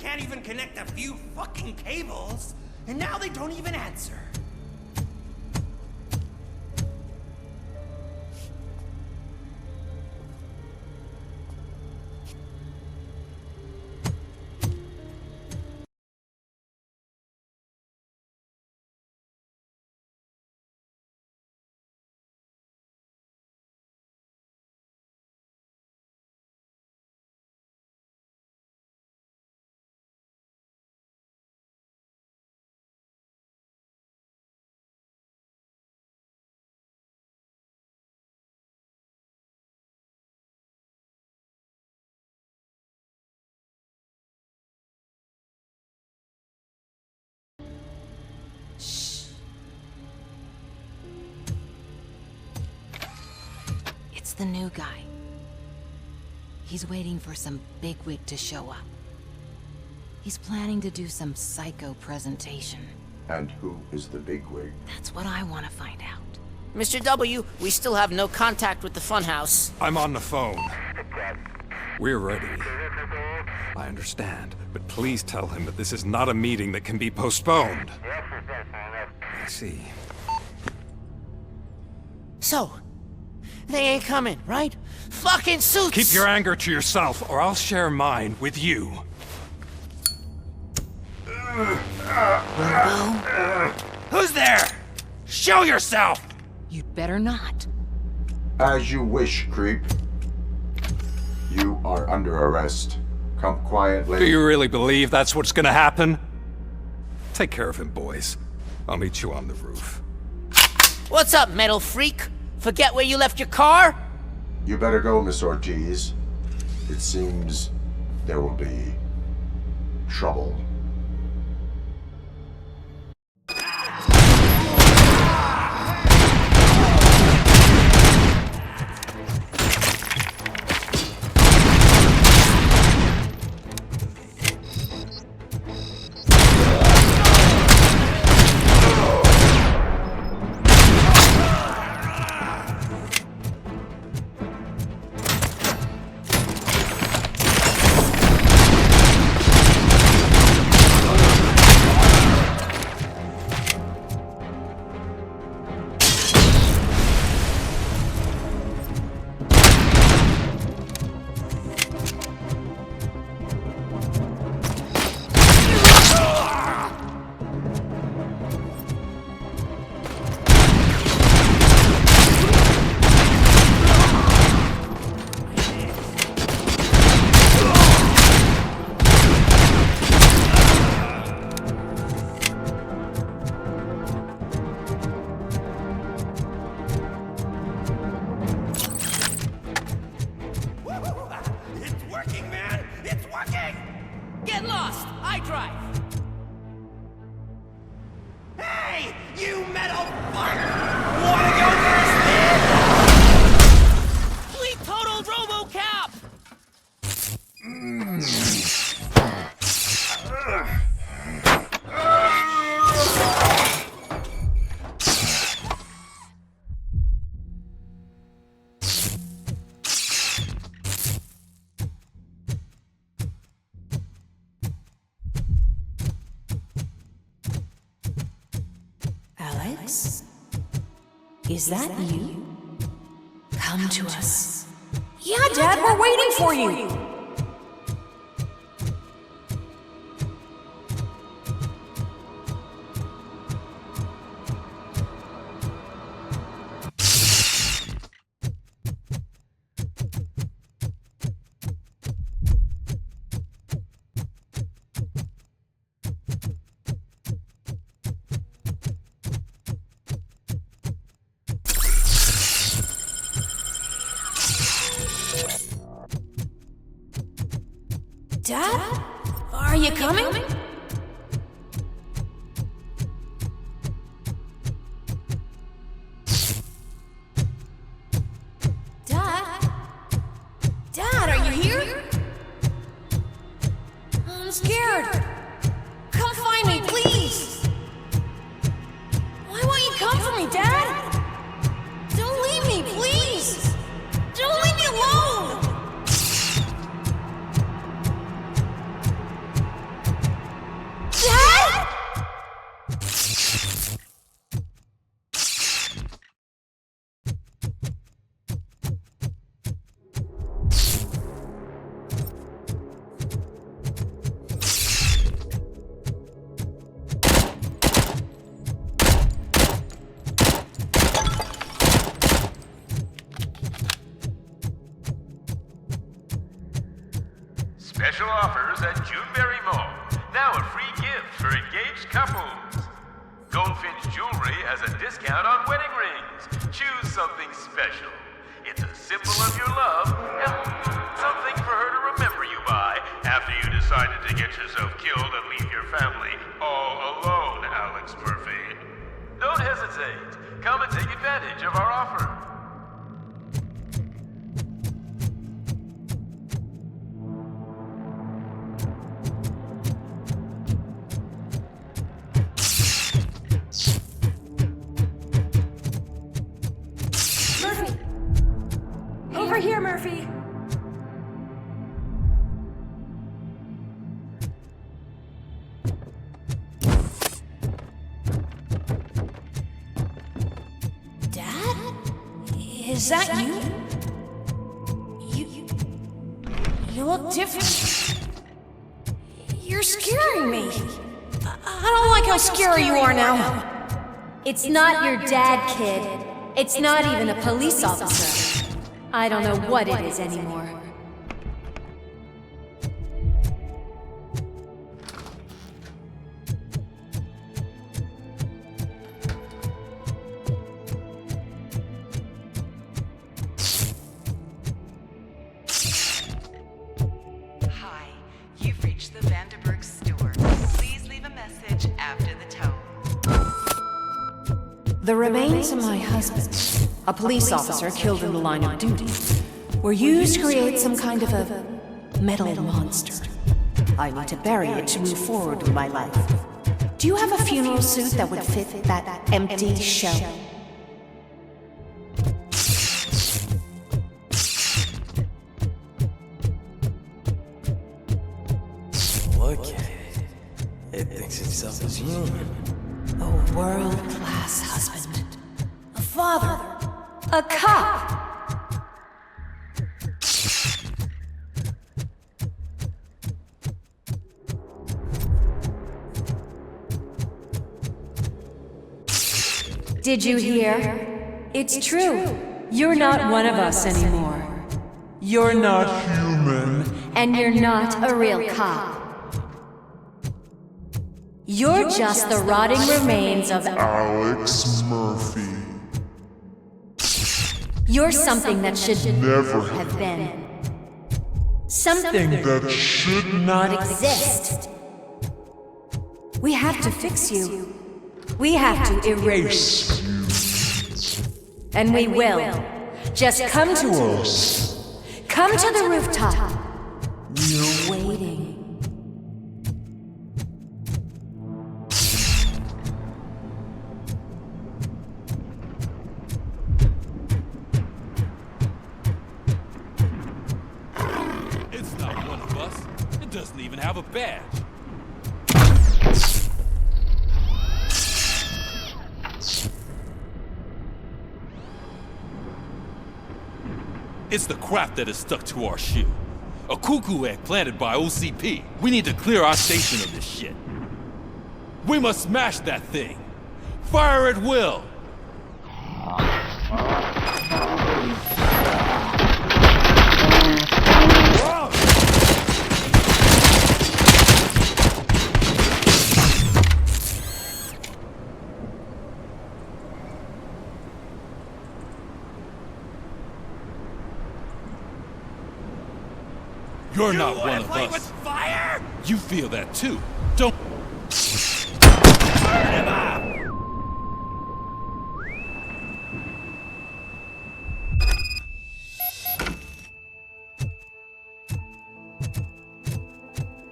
can't even connect a few fucking cables, and now they don't even answer. It's the new guy. He's waiting for some bigwig to show up. He's planning to do some psycho presentation. And who is the bigwig? That's what I want to find out. Mr. W, we still have no contact with the funhouse. I'm on the phone. We're ready. I understand, but please tell him that this is not a meeting that can be postponed. I see. So, they ain't coming, right? Fucking suits! Keep your anger to yourself, or I'll share mine with you. Robo? Who's there? Show yourself! You'd better not. As you wish, creep. You are under arrest. Come quietly. Do you really believe that's what's gonna happen? Take care of him, boys. I'll meet you on the roof. What's up, metal freak? Forget where you left your car? You better go, Miss Ortiz. It seems there will be trouble. Get lost! I drive! Hey, you metal fuck! Wanna go first, man? We totaled RoboCop! Alex? Is that you? Come to us. Yeah, Dad, we're waiting for you! Dad? Are you coming? Dad? Dad, are you here? I'm scared. Come find me, please. Why won't you come for me, Dad? Don't leave me, please. Don't leave me alone. Charms at Juneberry Mall. Now a free gift for engaged couples. Goldfinch Jewelry has a discount on wedding rings. Choose something special. It's a symbol of your love and something for her to remember you by after you decided to get yourself killed and leave your family all alone, Alex Murphy. Don't hesitate. Come and take advantage of our offer. Murphy! Over here, Murphy! Dad? Is that you? You look different. You're scaring me. I don't like how scary you are now. It's not your dad, kid. It's not even a police officer. I don't know what it is anymore. Hi, you've reached the Vanderburg store. Please leave a message after the tone. The remains of my husband, a police officer killed in the line of duty, were used to create some kind of a metal monster. I need to bury it to move forward with my life. Do you have a funeral suit that would fit that empty shell? Look at it. It thinks itself as human. A world-class husband. A father. A cop! Did you hear? It's true. You're not one of us anymore. You're not human. And you're not a real cop. You're just the rotting remains of Alex Murphy. You're something that should Never have been. Something that should not exist. We have to fix you. We have to erase you. And we will. Just come to us. Come to the rooftop. We're waiting. It's not one of us. It doesn't even have a badge. It's the crap that is stuck to our shoe. A cuckoo egg planted by OCP. We need to clear our station of this shit. We must smash that thing. Fire at will. You're not one of us. With fire? You feel that too. Don't burn him up!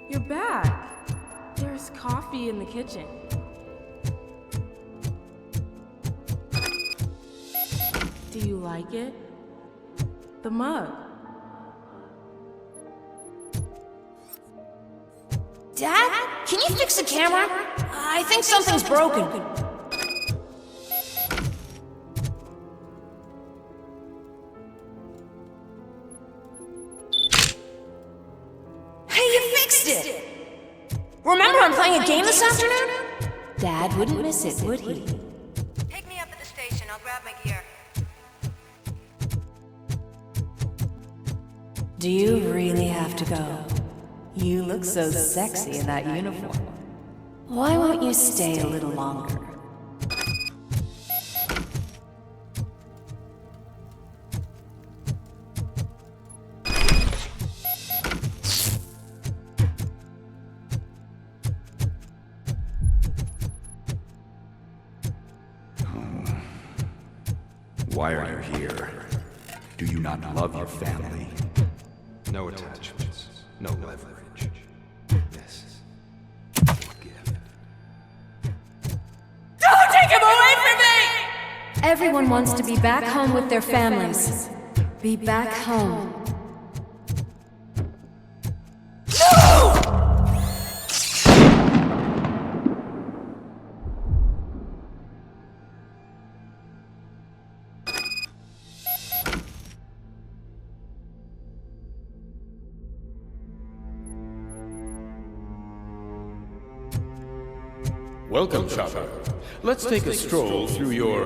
You're back. There's coffee in the kitchen. Do you like it? The mug. Dad? Can you fix the camera? I think something's broken. Hey, you fixed it! Remember I'm playing a game this afternoon? Dad wouldn't miss it, would he? Pick me up at the station. I'll grab my gear. Do you really have to go? You look so sexy in that uniform. Why won't you stay a little longer? Why are you here? Do you not love your family? No attachments, no leverage. Yes. Gift. Don't take him away from me! Everyone wants to be back home with their families. Be back home. Welcome, Chopper. Let's take a stroll through your...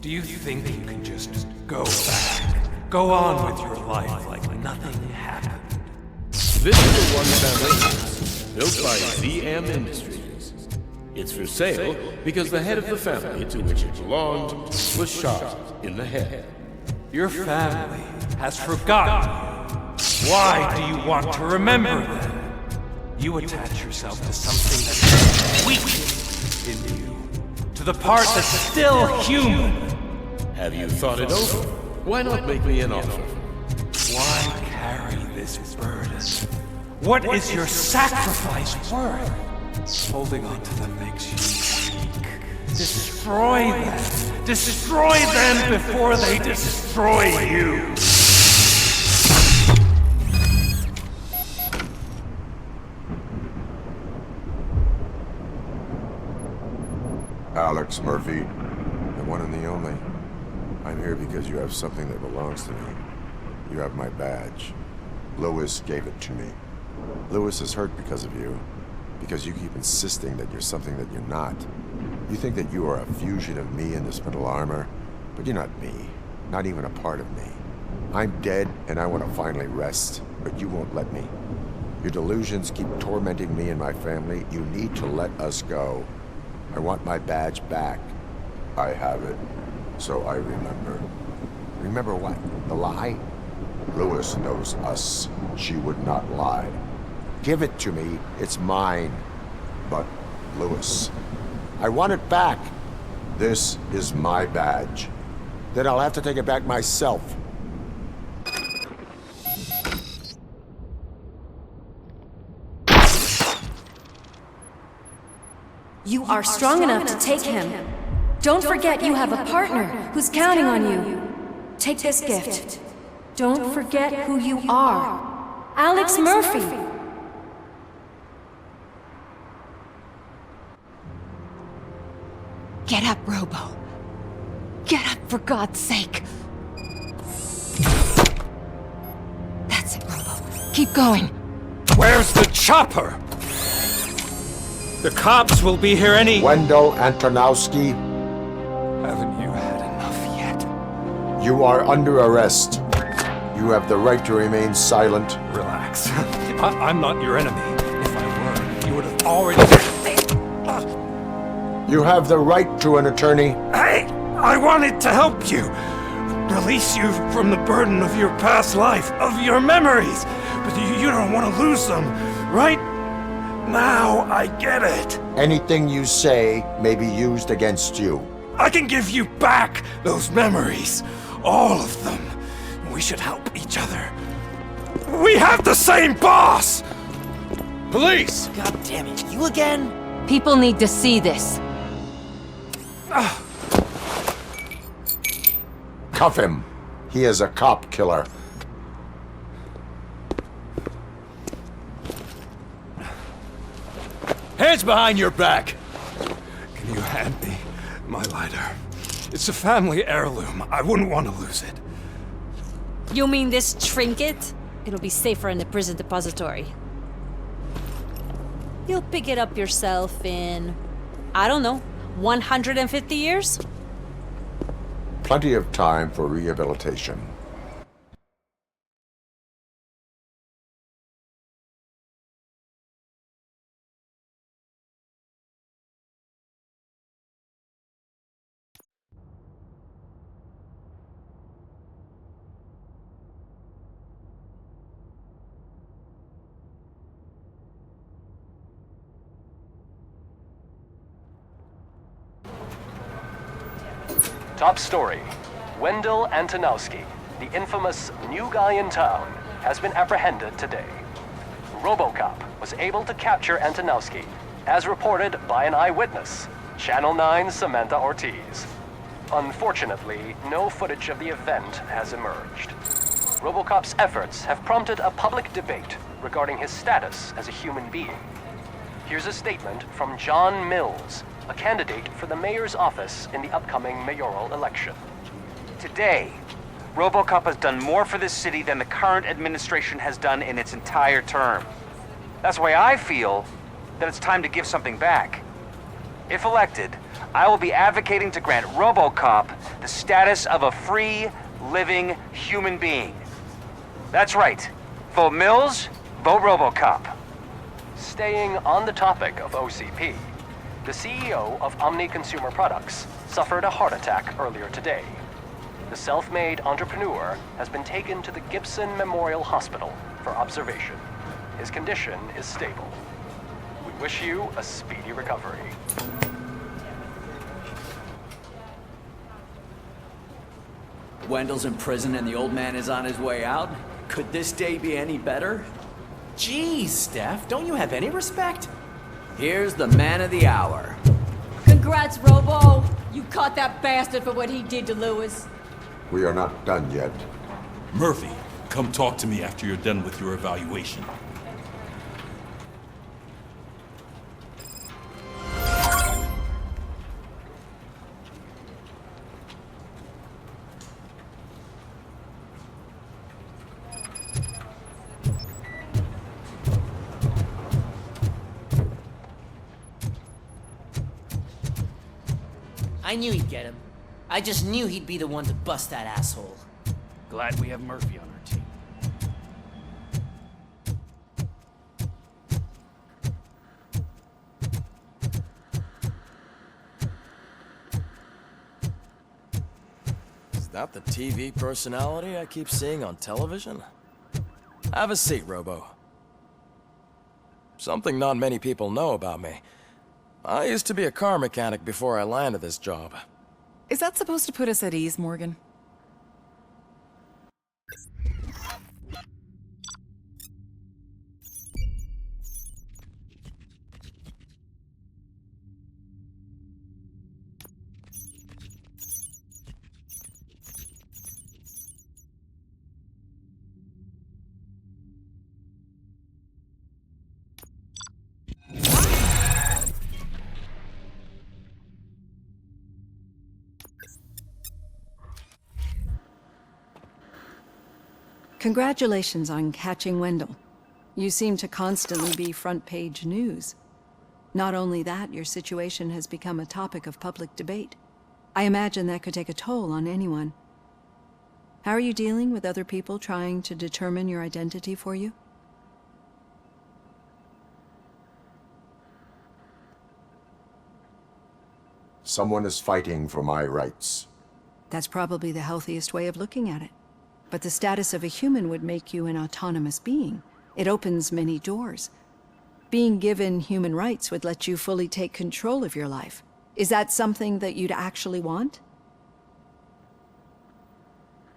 Do you think you can just go back? Go on with your life like nothing happened? This is a one-family house, built by ZM Industries. It's for sale because the head of the family to which it belonged was shot in the head. Your family has forgotten you. Why do you want to remember them? You attach yourself to something that's weak in you, to the part that's still human. Have you thought it over? Why not make me an offer? Why carry this burden? What is your sacrifice worth? Holding on to them makes you weak. Destroy them. Destroy them before they destroy you. Alex Murphy, the one and the only. I'm here because you have something that belongs to me. You have my badge. Lewis gave it to me. Lewis is hurt because of you. Because you keep insisting that you're something that you're not. You think that you are a fusion of me in this metal armor, but you're not me. Not even a part of me. I'm dead and I want to finally rest, but you won't let me. Your delusions keep tormenting me and my family. You need to let us go. I want my badge back. I have it, so I remember. Remember what? The lie? Lewis knows us. She would not lie. Give it to me. It's mine. But, Lewis, I want it back. This is my badge. Then I'll have to take it back myself. You are strong enough to take him. Don't forget you have a partner who's counting on you. Take this gift. Don't forget who you are. Alex Murphy. Get up, Robo. Get up, for God's sake. That's it, Robo. Keep going. Where's the chopper? The cops will be here any... Wendell Antonowski. Haven't you had enough yet? You are under arrest. You have the right to remain silent. Relax. I'm not your enemy. If I were, you would have already... You have the right to an attorney. Hey! I wanted to help you. Release you from the burden of your past life, of your memories. But you don't want to lose them, right? Now I get it. Anything you say may be used against you. I can give you back those memories. All of them. We should help each other. We have the same boss! Police! God damn it, you again? People need to see this. Cuff him. He is a cop killer. Hands behind your back! Can you hand me my lighter? It's a family heirloom. I wouldn't want to lose it. You mean this trinket? It'll be safer in the prison depository. You'll pick it up yourself in, I don't know, 150 years? Plenty of time for rehabilitation. Top story. Wendell Antonowski, the infamous new guy in town, has been apprehended today. RoboCop was able to capture Antonowski, as reported by an eyewitness, Channel 9's Samantha Ortiz. Unfortunately, no footage of the event has emerged. RoboCop's efforts have prompted a public debate regarding his status as a human being. Here's a statement from John Mills, a candidate for the mayor's office in the upcoming mayoral election. Today, RoboCop has done more for this city than the current administration has done in its entire term. That's why I feel that it's time to give something back. If elected, I will be advocating to grant RoboCop the status of a free, living human being. That's right. Vote Mills, vote RoboCop. Staying on the topic of OCP, the CEO of Omni Consumer Products suffered a heart attack earlier today. The self-made entrepreneur has been taken to the Gibson Memorial Hospital for observation. His condition is stable. We wish you a speedy recovery. Wendell's in prison and the old man is on his way out? Could this day be any better? Jeez, Steph, don't you have any respect? Here's the man of the hour. Congrats, Robo! You caught that bastard for what he did to Lewis. We are not done yet. Murphy, come talk to me after you're done with your evaluation. I knew he'd get him. I just knew he'd be the one to bust that asshole. Glad we have Murphy on our team. Is that the TV personality I keep seeing on television? Have a seat, Robo. Something not many people know about me. I used to be a car mechanic before I landed this job. Is that supposed to put us at ease, Morgan? Congratulations on catching Wendell. You seem to constantly be front-page news. Not only that, your situation has become a topic of public debate. I imagine that could take a toll on anyone. How are you dealing with other people trying to determine your identity for you? Someone is fighting for my rights. That's probably the healthiest way of looking at it. But the status of a human would make you an autonomous being. It opens many doors. Being given human rights would let you fully take control of your life. Is that something that you'd actually want?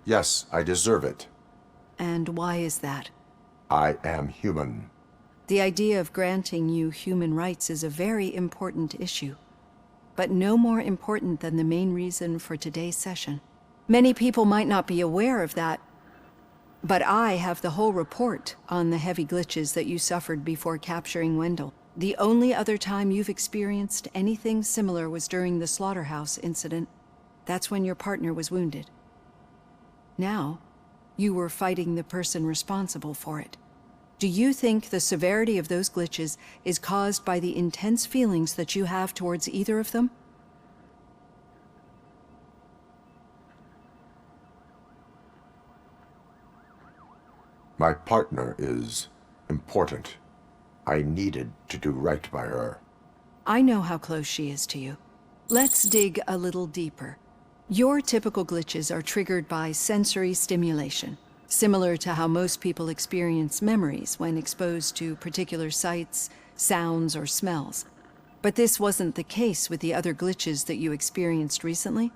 Yes, I deserve it. And why is that? I am human. The idea of granting you human rights is a very important issue, but no more important than the main reason for today's session. Many people might not be aware of that, but I have the whole report on the heavy glitches that you suffered before capturing Wendell. The only other time you've experienced anything similar was during the slaughterhouse incident. That's when your partner was wounded. Now, you were fighting the person responsible for it. Do you think the severity of those glitches is caused by the intense feelings that you have towards either of them? My partner is important. I needed to do right by her. I know how close she is to you. Let's dig a little deeper. Your typical glitches are triggered by sensory stimulation, similar to how most people experience memories when exposed to particular sights, sounds, or smells. But this wasn't the case with the other glitches that you experienced recently?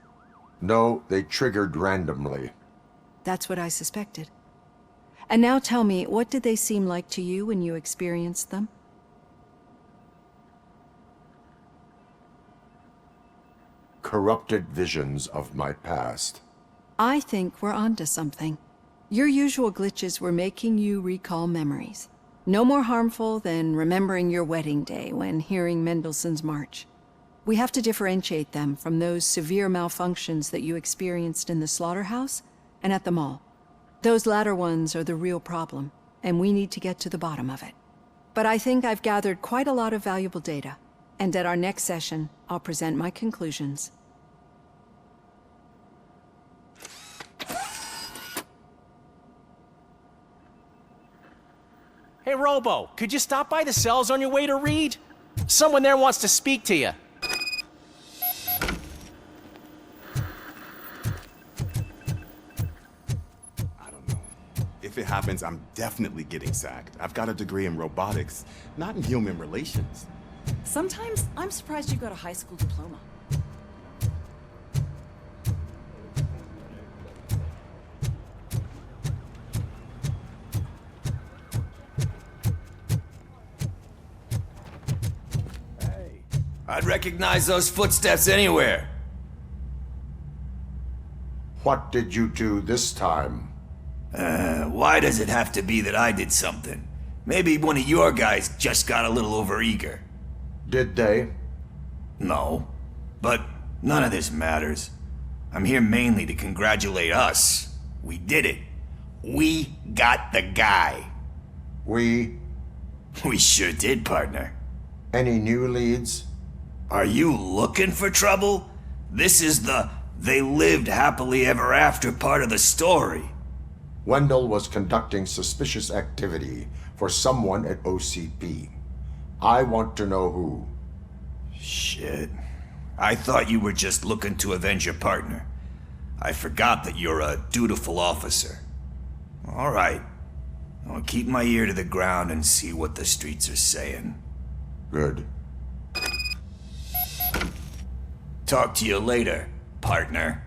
No, they triggered randomly. That's what I suspected. And now tell me, what did they seem like to you when you experienced them? Corrupted visions of my past. I think we're onto something. Your usual glitches were making you recall memories. No more harmful than remembering your wedding day when hearing Mendelssohn's March. We have to differentiate them from those severe malfunctions that you experienced in the slaughterhouse and at the mall. Those latter ones are the real problem, and we need to get to the bottom of it. But I think I've gathered quite a lot of valuable data, and at our next session, I'll present my conclusions. Hey, Robo, could you stop by the cells on your way to Reed? Someone there wants to speak to you. If it happens, I'm definitely getting sacked. I've got a degree in robotics, not in human relations. Sometimes I'm surprised you got a high school diploma. I'd recognize those footsteps anywhere. What did you do this time? Why does it have to be that I did something? Maybe one of your guys just got a little overeager. Did they? No. But none of this matters. I'm here mainly to congratulate us. We did it. We got the guy. We sure did, partner. Any new leads? Are you looking for trouble? This is the they lived happily ever after part of the story. Wendell was conducting suspicious activity for someone at OCP. I want to know who. Shit. I thought you were just looking to avenge your partner. I forgot that you're a dutiful officer. All right. I'll keep my ear to the ground and see what the streets are saying. Good. Talk to you later, partner.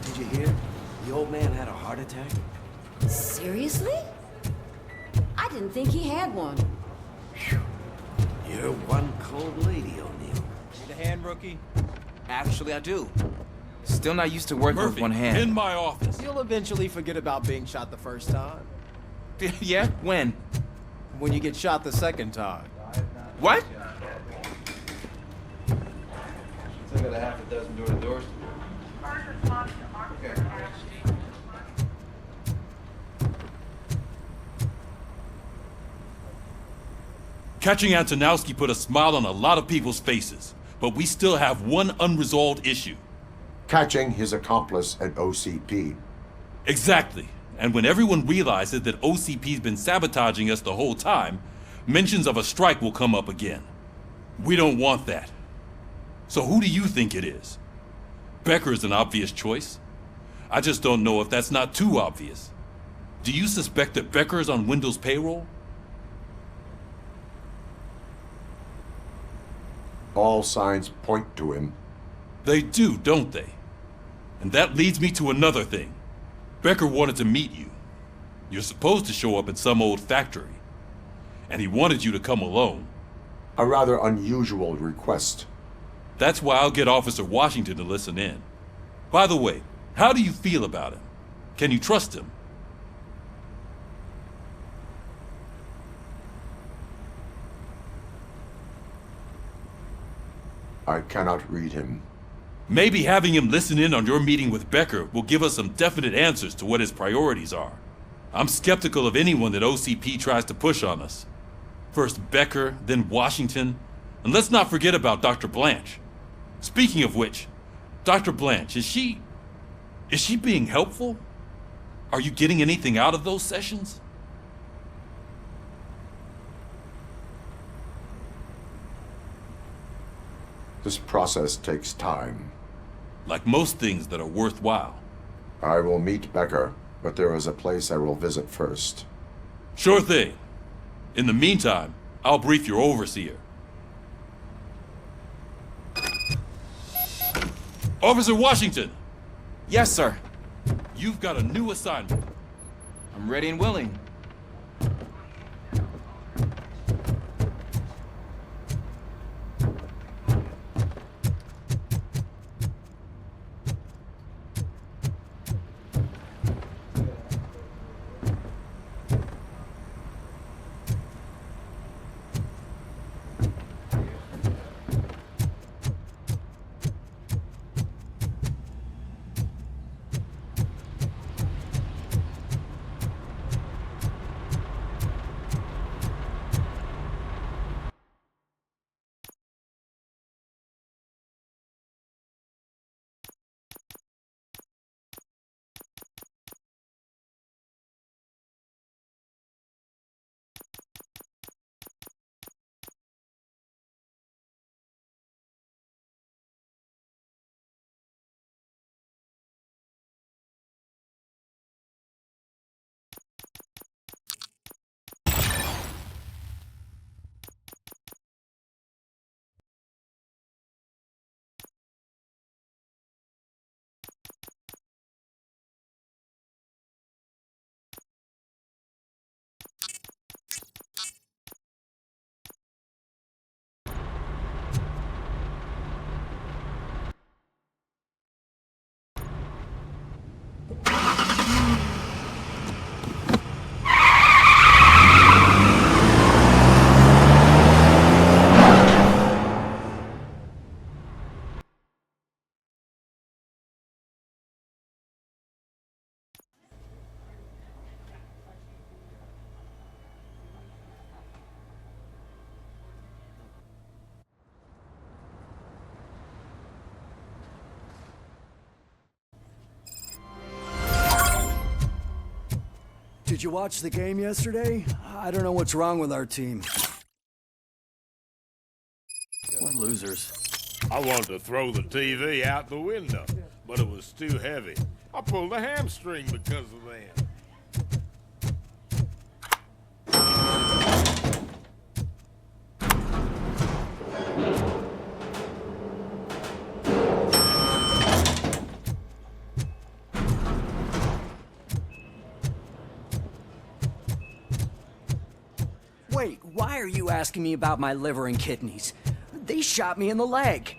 Did you hear? The old man had a heart attack. Seriously? I didn't think he had one. You're one cold lady, O'Neill. Need a hand, rookie? Actually, I do. Still not used to working with one hand. In my office. You'll eventually forget about being shot the first time. Yeah? When? When you get shot the second time. What? Still got a half a dozen door-to-doors. Okay. Catching Antonowski put a smile on a lot of people's faces, but we still have one unresolved issue. Catching his accomplice at OCP. Exactly. And when everyone realizes that OCP's been sabotaging us the whole time, mentions of a strike will come up again. We don't want that. So who do you think it is? Becker is an obvious choice. I just don't know if that's not too obvious. Do you suspect that Becker is on Wendell's payroll? All signs point to him. They do, don't they? And that leads me to another thing. Becker wanted to meet you. You're supposed to show up at some old factory. And he wanted you to come alone. A rather unusual request. That's why I'll get Officer Washington to listen in. By the way, how do you feel about him? Can you trust him? I cannot read him. Maybe having him listen in on your meeting with Becker will give us some definite answers to what his priorities are. I'm skeptical of anyone that OCP tries to push on us. First Becker, then Washington, and let's not forget about Dr. Blanche. Speaking of which, Dr. Blanche, is she being helpful? Are you getting anything out of those sessions? This process takes time. Like most things that are worthwhile. I will meet Becker, but there is a place I will visit first. Sure thing. In the meantime, I'll brief your overseer. Officer Washington! Yes, sir. You've got a new assignment. I'm ready and willing. Did you watch the game yesterday? I don't know what's wrong with our team. What losers. I wanted to throw the TV out the window, but it was too heavy. I pulled a hamstring because of that. Wait, why are you asking me about my liver and kidneys? They shot me in the leg.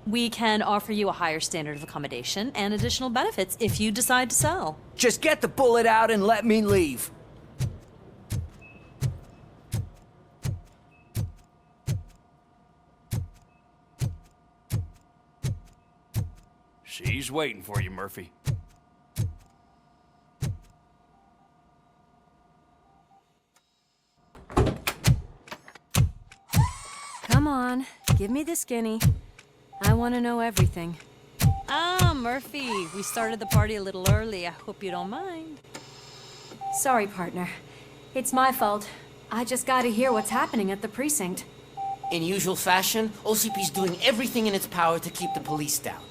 We can offer you a higher standard of accommodation and additional benefits if you decide to sell. Just get the bullet out and let me leave. She's waiting for you, Murphy. Come on, give me the skinny. I want to know everything. Ah, Murphy, we started the party a little early. I hope you don't mind. Sorry, partner. It's my fault. I just gotta hear what's happening at the precinct. In usual fashion, OCP's doing everything in its power to keep the police down.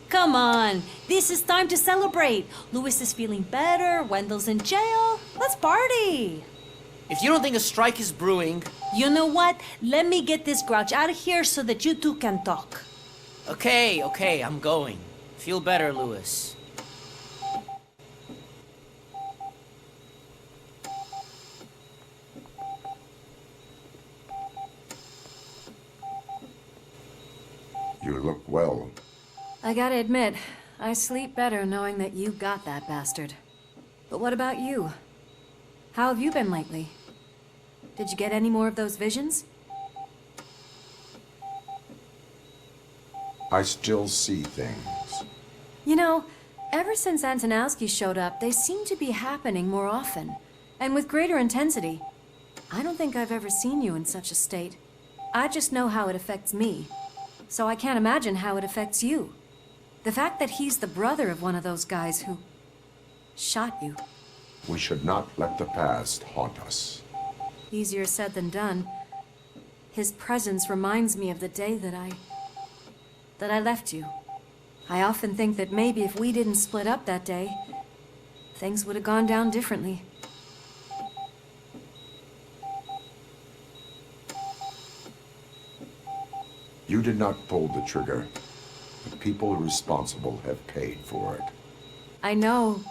Come on, this is time to celebrate. Lewis is feeling better, Wendell's in jail. Let's party. If you don't think a strike is brewing... You know what? Let me get this grouch out of here so that you two can talk. Okay, I'm going. Feel better, Lewis. You look well. I gotta admit, I sleep better knowing that you got that bastard. But what about you? How have you been lately? Did you get any more of those visions? I still see things. You know, ever since Antonowski showed up, they seem to be happening more often, and with greater intensity. I don't think I've ever seen you in such a state. I just know how it affects me, so I can't imagine how it affects you. The fact that he's the brother of one of those guys who shot you. We should not let the past haunt us. Easier said than done. His presence reminds me of the day that I that I left you. I often think that maybe if we didn't split up that day, things would have gone down differently. You did not pull the trigger. The people responsible have paid for it. I know.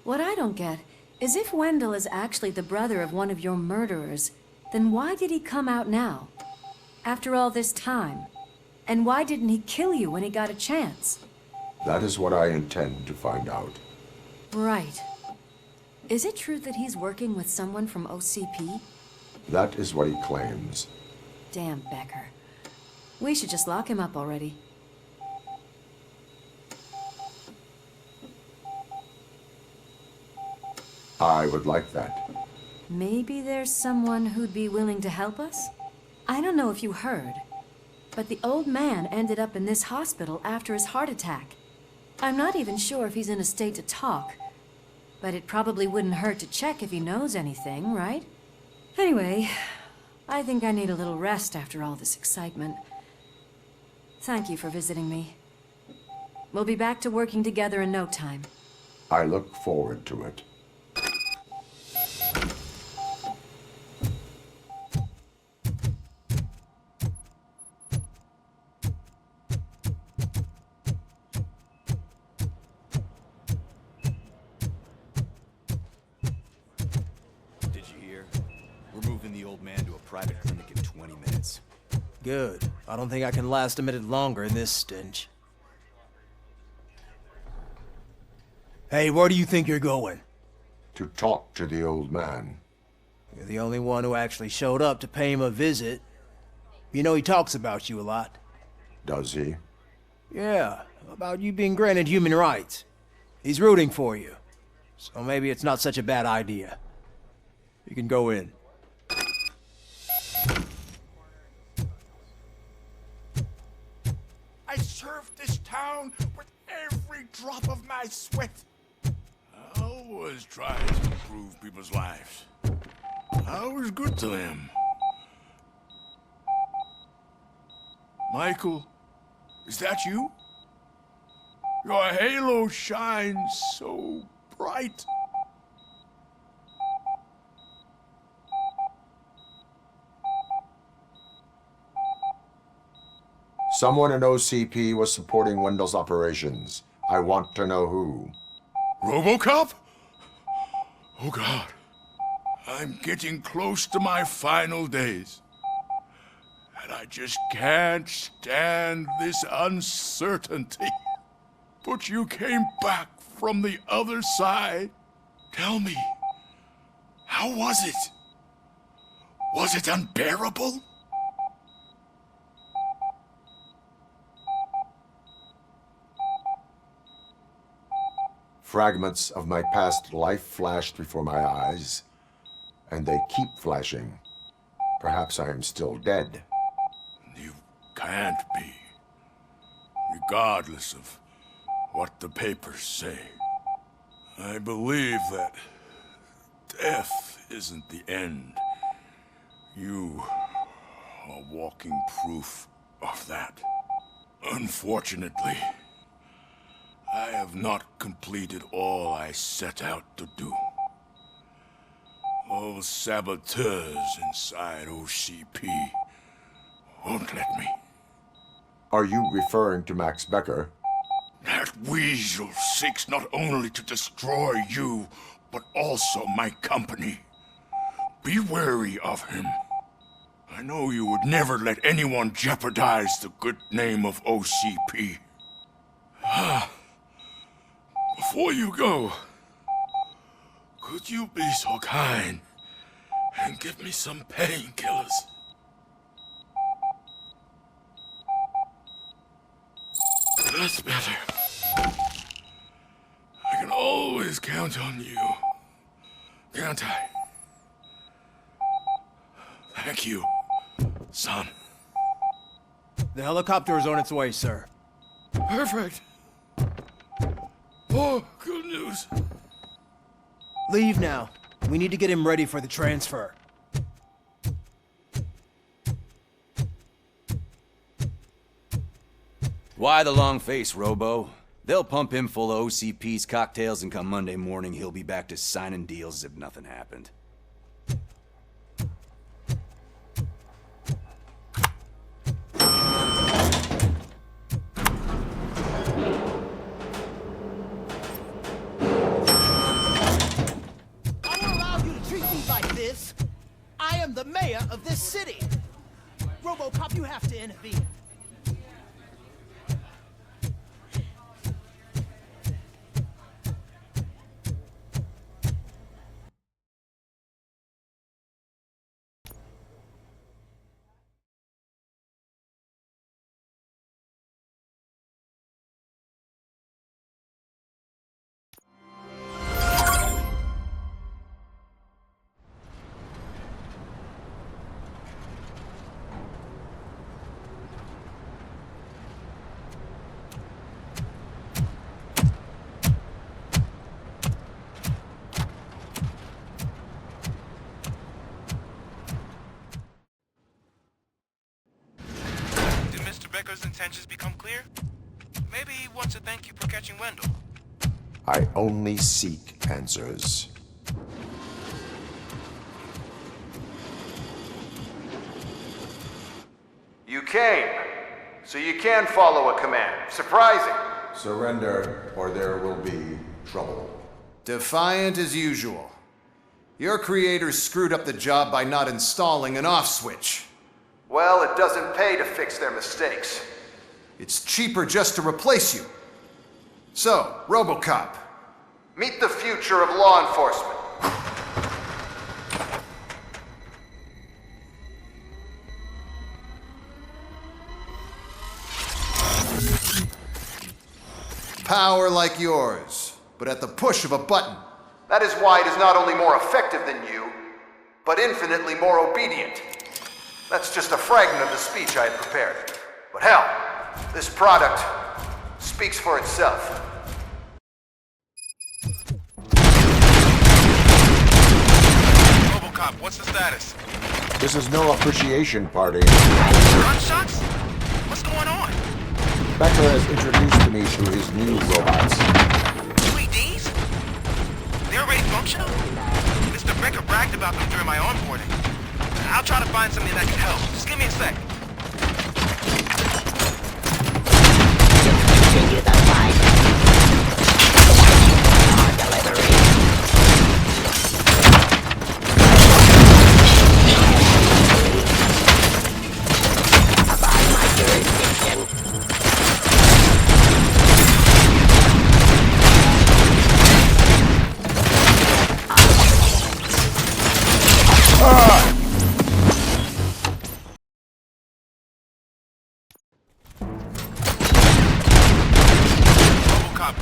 What I don't get is if Wendell is actually the brother of one of your murderers, then why did he come out now? After all this time? And why didn't he kill you when he got a chance? That is what I intend to find out. Right. Is it true that he's working with someone from OCP? That is what he claims. Damn Becker. We should just lock him up already. I would like that. Maybe there's someone who'd be willing to help us? I don't know if you heard, but the old man ended up in this hospital after his heart attack. I'm not even sure if he's in a state to talk, but it probably wouldn't hurt to check if he knows anything, right? Anyway, I think I need a little rest after all this excitement. Thank you for visiting me. We'll be back to working together in no time. I look forward to it. Did you hear? We're moving the old man to a private clinic in 20 minutes. Good. I don't think I can last a minute longer in this stench. Hey, where do you think you're going? To talk to the old man. You're the only one who actually showed up to pay him a visit. You know he talks about you a lot. Does he? Yeah, about you being granted human rights. He's rooting for you. So maybe it's not such a bad idea. You can go in. I served this town with every drop of my sweat. I always tried to improve people's lives. I was good to them. Michael, is that you? Your halo shines so bright. Someone in OCP was supporting Wendell's operations. I want to know who. RoboCop? Oh God. I'm getting close to my final days. And I just can't stand this uncertainty. But you came back from the other side. Tell me, how was it? Was it unbearable? Fragments of my past life flashed before my eyes, and they keep flashing. Perhaps I am still dead. You can't be, regardless of what the papers say. I believe that death isn't the end. You are walking proof of that. Unfortunately, I have not completed all I set out to do. Those saboteurs inside OCP won't let me. Are you referring to Max Becker? That weasel seeks not only to destroy you, but also my company. Be wary of him. I know you would never let anyone jeopardize the good name of OCP. Before you go, could you be so kind and give me some painkillers? That's better. I can always count on you, can't I? Thank you, son. The helicopter is on its way, sir. Perfect. Oh, good news. Leave now. We need to get him ready for the transfer. Why the long face, Robo? They'll pump him full of OCP's cocktails, and come Monday morning, he'll be back to signing deals as if nothing happened. I won't allow you to treat me like this. I am the mayor of this city. RoboCop, you have to intervene. Becker's intentions become clear? Maybe he wants to thank you for catching Wendell. I only seek answers. You came, so you can follow a command. Surprising. Surrender, or there will be trouble. Defiant as usual. Your creators screwed up the job by not installing an off switch. Well, it doesn't pay to fix their mistakes. It's cheaper just to replace you. So, RoboCop, meet the future of law enforcement. Power like yours, but at the push of a button. That is why it is not only more effective than you, but infinitely more obedient. That's just a fragment of the speech I had prepared. But hell, this product speaks for itself. RoboCop, what's the status? This is no appreciation party. Gunshots? What's going on? Becker has introduced me to his new robots. UEDs? They're already functional? Mr. Becker bragged about them during my onboarding. I'll try to find something that can help. Just give me a sec. Continue the fight. Abide my jurisdiction.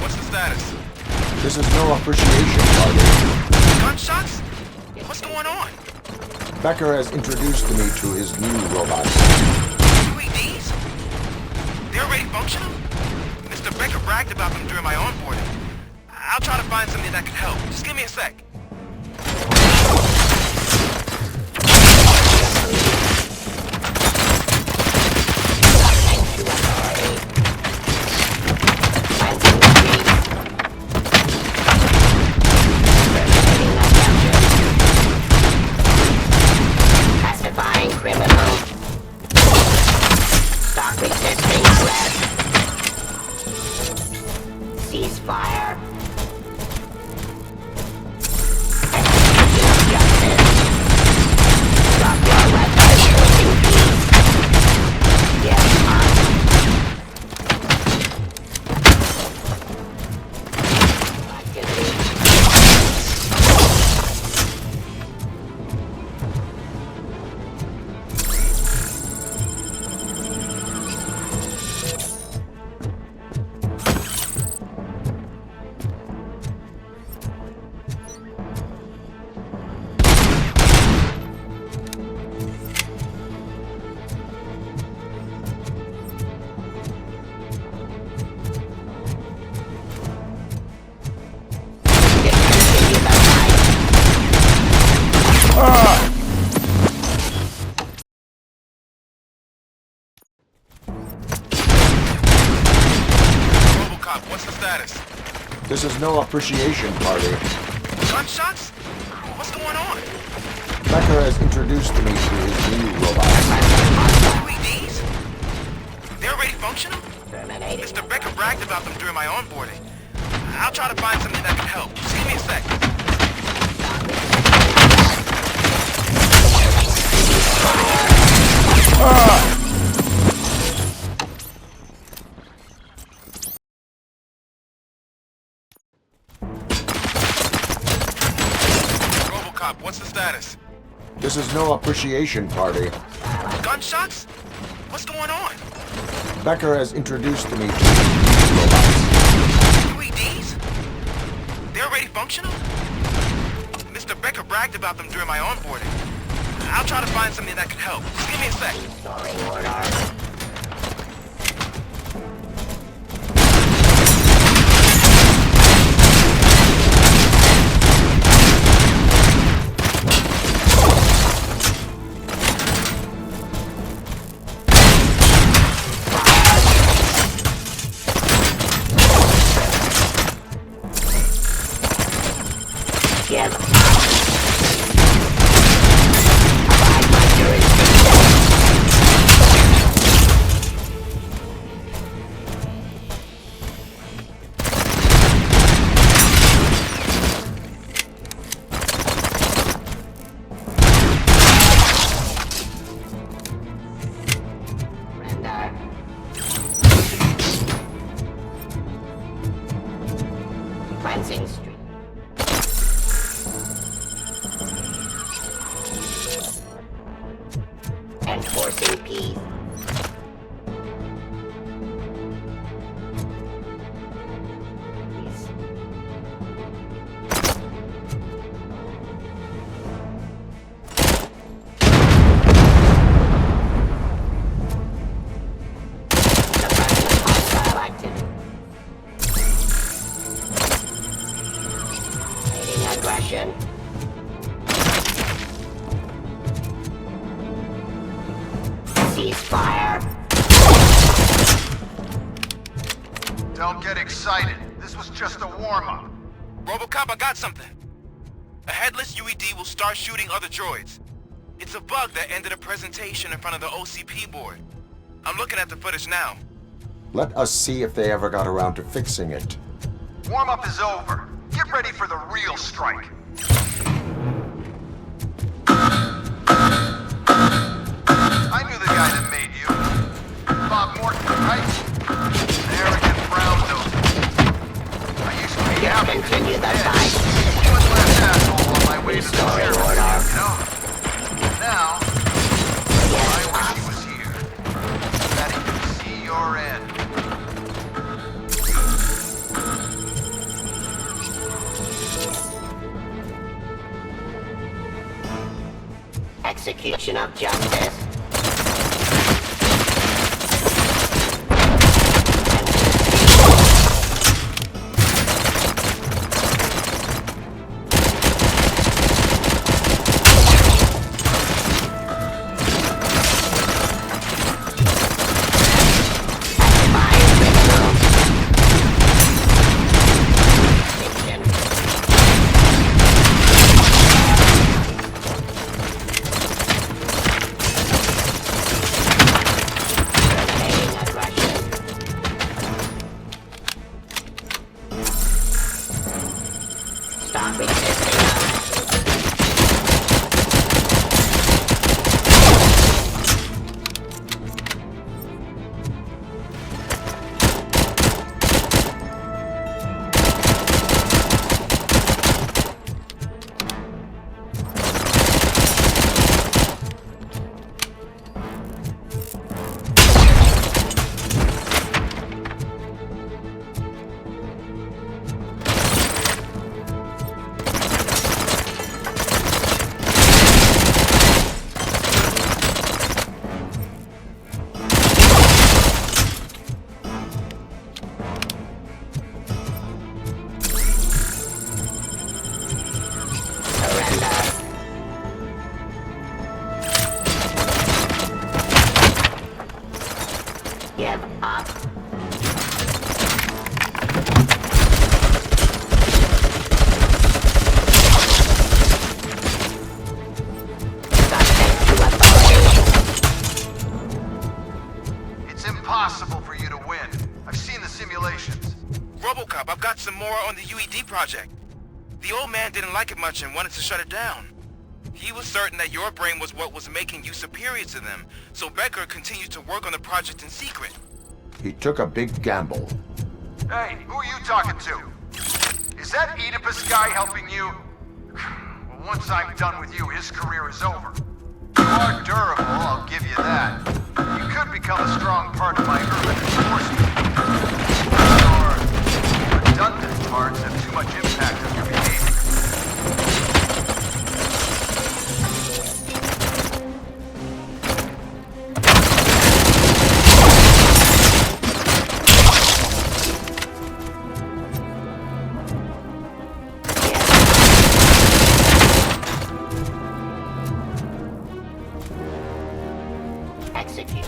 What's the status? This is no appreciation party. Gunshots? What's going on? Becker has introduced me to his new robots. UEDs? They're already functional? Mr. Becker bragged about them during my onboarding. I'll try to find something that can help. Just give me a sec. Criminal. Stop resisting arrest. Ceasefire. This is no appreciation party. Gunshots? What's going on? Becker has introduced me to his new robot. UEDs? They're already functional? Mr. Becker bragged about them during my onboarding. I'll try to find something that can help. Just give me a sec. RoboCop, what's the status? This is no appreciation party. Gunshots? What's going on? Becker has introduced me to his new robots. UEDs? They're already functional? Mr. Becker bragged about them during my onboarding. I'll try to find something that can help. Just give me a sec. Cleansing Street. Enforcing peace. Aggression. Ceasefire. Don't get excited. This was just a warm-up. RoboCop, I got something. A headless UED will start shooting other droids. It's a bug that ended a presentation in front of the OCP board. I'm looking at the footage now. Let us see if they ever got around to fixing it. Warm-up is over. Get ready for the real strike. I knew the guy that made you. Bob Morton, right? Arrogant brown nose. I used to be happy. Continue the fight. One last asshole on my way to the chairman, you know? Now, I wish he was here. That he could see your end. Execution of justice. on the UED project. The old man didn't like it much and wanted to shut it down. He was certain that your brain was what was making you superior to them, so Becker continued to work on the project in secret. He took a big gamble. Hey, who are you talking to? Is that Oedipus guy helping you? Well, once I'm done with you, his career is over. You are durable, I'll give you that. You could become a strong part of my urban enforcement. Your redundant parts have too much impact on your behavior. Execute.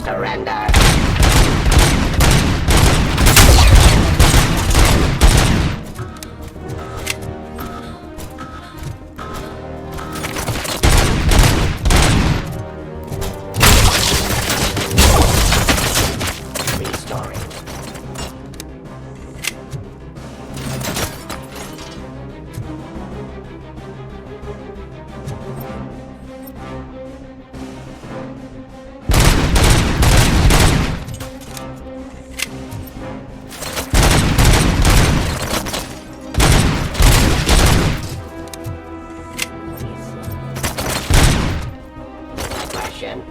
Surrender. Restoring. Aggression.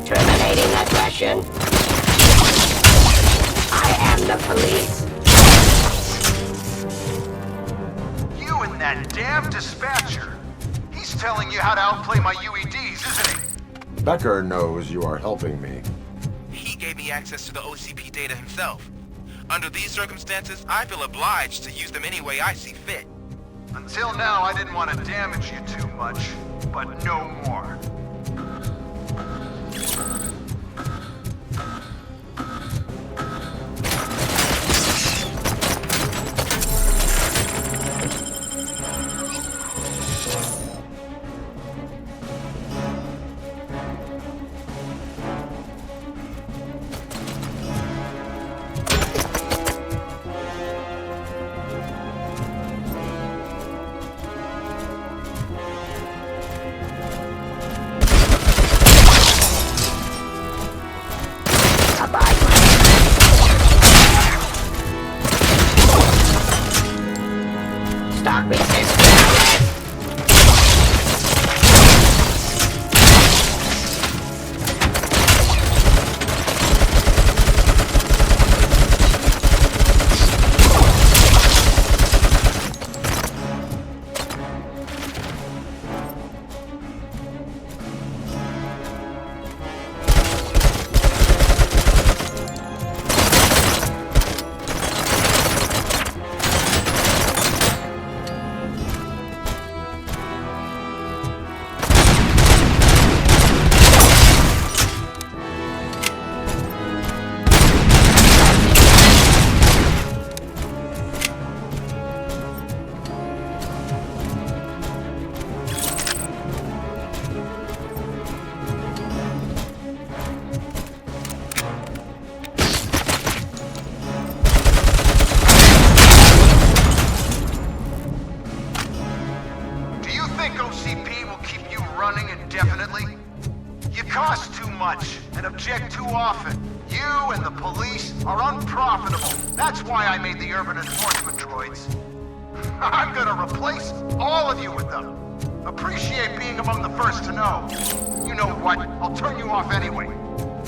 Terminating aggression. I am the police. You and that damn dispatcher. He's telling you how to outplay my UEDs, isn't he? Becker knows you are helping me. He gave me access to the OCP data himself. Under these circumstances, I feel obliged to use them any way I see fit. Until now, I didn't want to damage you too much, but no more. indefinitely? You cost too much and object too often. You and the police are unprofitable. That's why I made the urban enforcement droids. I'm gonna replace all of you with them. Appreciate being among the first to know. You know what? I'll turn you off anyway.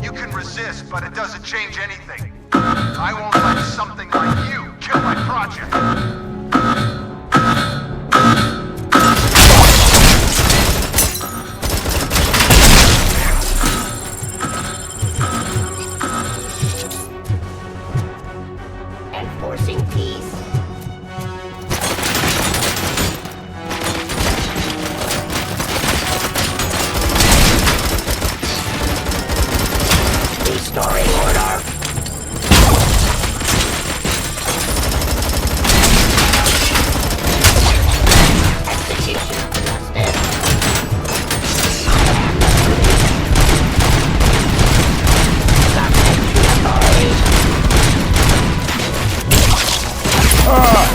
You can resist, but it doesn't change anything. I won't let something like you kill my project. Enforcing peace. Restoring order. Execution adjusted. Subject to authority. Ah!